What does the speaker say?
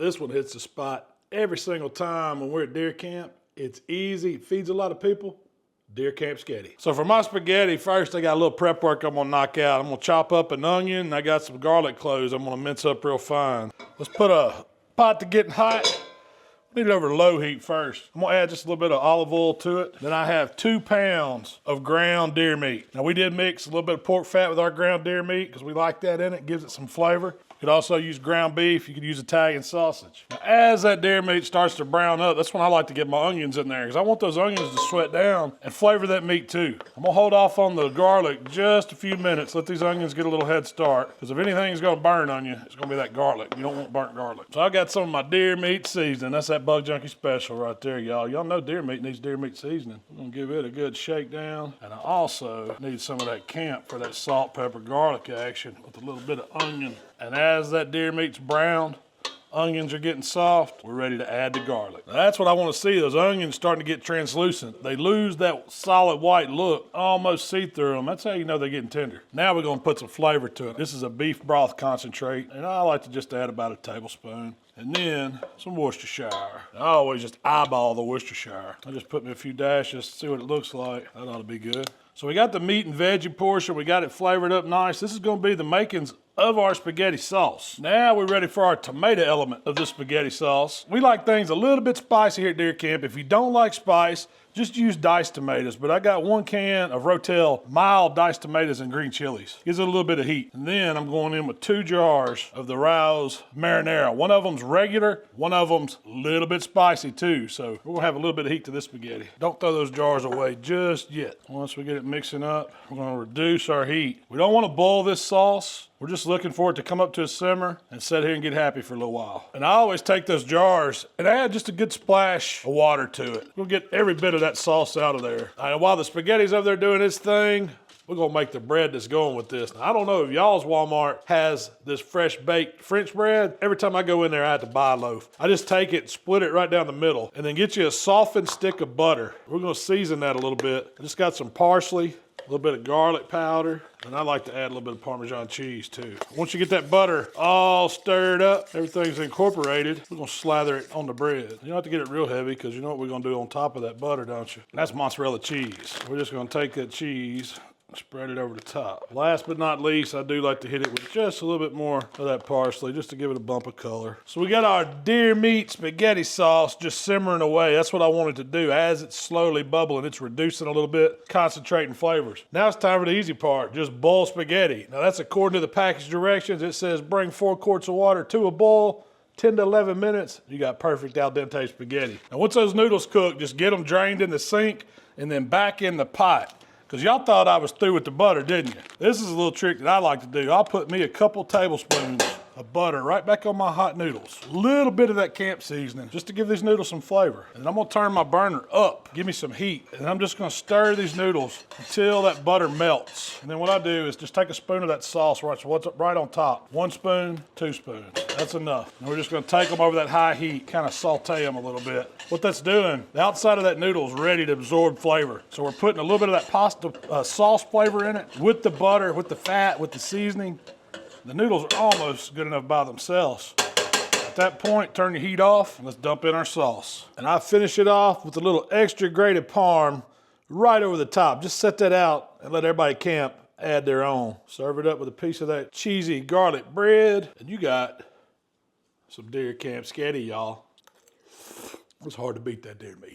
This one hits the spot every single time when we're at deer camp. It's easy, it feeds a lot of people. Deer camp spaghetti. So for my spaghetti, first I got a little prep work I'm gonna knock out. I'm gonna chop up an onion, and I got some garlic cloves I'm gonna mince up real fine. Let's put a pot to getting hot. Need it over low heat first. I'm gonna add just a little bit of olive oil to it. Then I have 2 pounds of ground deer meat. Now we did mix a little bit of pork fat with our ground deer meat because we like that in it, gives it some flavor. You could also use ground beef, you could use Italian sausage. Now, as that deer meat starts to brown up, that's when I like to get my onions in there because I want those onions to sweat down and flavor that meat too. I'm gonna hold off on the garlic just a few minutes, let these onions get a little head start, because if anything's gonna burn on you, it's gonna be that garlic. You don't want burnt garlic. So I got some of my deer meat seasoning. That's that Buck Junkies special right there, y'all. Y'all know deer meat needs deer meat seasoning. I'm gonna give it a good shake down. And I also need some of that camp for that salt, pepper, garlic action with a little bit of onion. And as that deer meat's browned, onions are getting soft, we're ready to add the garlic. Now that's what I want to see, those onions starting to get translucent. They lose that solid white look, almost see through them. That's how you know they're getting tender. Now we're gonna put some flavor to it. This is a beef broth concentrate, and I like to just add about a tablespoon. And then some Worcestershire. I always just eyeball the Worcestershire. I just put me a few dashes to see what it looks like. That ought to be good. So we got the meat and veggie portion. We got it flavored up nice. This is gonna be the makings of our spaghetti sauce. Now we're ready for our tomato element of this spaghetti sauce. We like things a little bit spicy here at deer camp. If you don't like spice, just use diced tomatoes, but I got 1 can of Rotel mild diced tomatoes and green chilies. Gives it a little bit of heat. And then I'm going in with 2 jars of the Rouse marinara. One of them's regular, one of them's a little bit spicy too. So we're gonna have a little bit of heat to this spaghetti. Don't throw those jars away just yet. Once we get it mixing up, we're gonna reduce our heat. We don't wanna boil this sauce. We're just looking for it to come up to a simmer and sit here and get happy for a little while. And I always take those jars and add just a good splash of water to it. We'll get every bit of that sauce out of there. And while the spaghetti's over there doing its thing, we're gonna make the bread that's going with this. Now, I don't know if y'all's Walmart has this fresh baked French bread. Every time I go in there, I have to buy a loaf. I just take it, split it right down the middle, and then get you a softened stick of butter. We're gonna season that a little bit. I just got some parsley, a little bit of garlic powder, and I like to add a little bit of Parmesan cheese too. Once you get that butter all stirred up, everything's incorporated, we're gonna slather it on the bread. You don't have to get it real heavy because you know what we're gonna do on top of that butter, don't you? And that's mozzarella cheese. We're just gonna take that cheese, spread it over the top. Last but not least, I do like to hit it with just a little bit more of that parsley just to give it a bump of color. So we got our deer meat spaghetti sauce just simmering away. That's what I wanted to do. As it's slowly bubbling, it's reducing a little bit, concentrating flavors. Now it's time for the easy part, just boil spaghetti. Now that's according to the package directions. It says bring 4 quarts of water to a boil, 10 to 11 minutes, you got perfect al dente spaghetti. Now once those noodles cook, just get them drained in the sink and then back in the pot. Because y'all thought I was through with the butter, didn't you? This is a little trick that I like to do. I'll put me a couple tablespoons of butter right back on my hot noodles. A little bit of that camp seasoning just to give these noodles some flavor. And I'm gonna turn my burner up, give me some heat. And I'm just gonna stir these noodles until that butter melts. And then what I do is just take a spoon of that sauce what's right on top. 1 spoon, 2 spoons. That's enough. And we're just gonna take them over that high heat, kind of saute them a little bit. What that's doing, the outside of that noodle is ready to absorb flavor. So we're putting a little bit of that pasta sauce flavor in it with the butter, with the fat, with the seasoning. The noodles are almost good enough by themselves. At that point, turn the heat off and let's dump in our sauce. And I finish it off with a little extra grated parm right over the top. Just set that out and let everybody at camp add their own. Serve it up with a piece of that cheesy garlic bread. And you got some deer camp spaghetti, y'all. It's hard to beat that deer meat.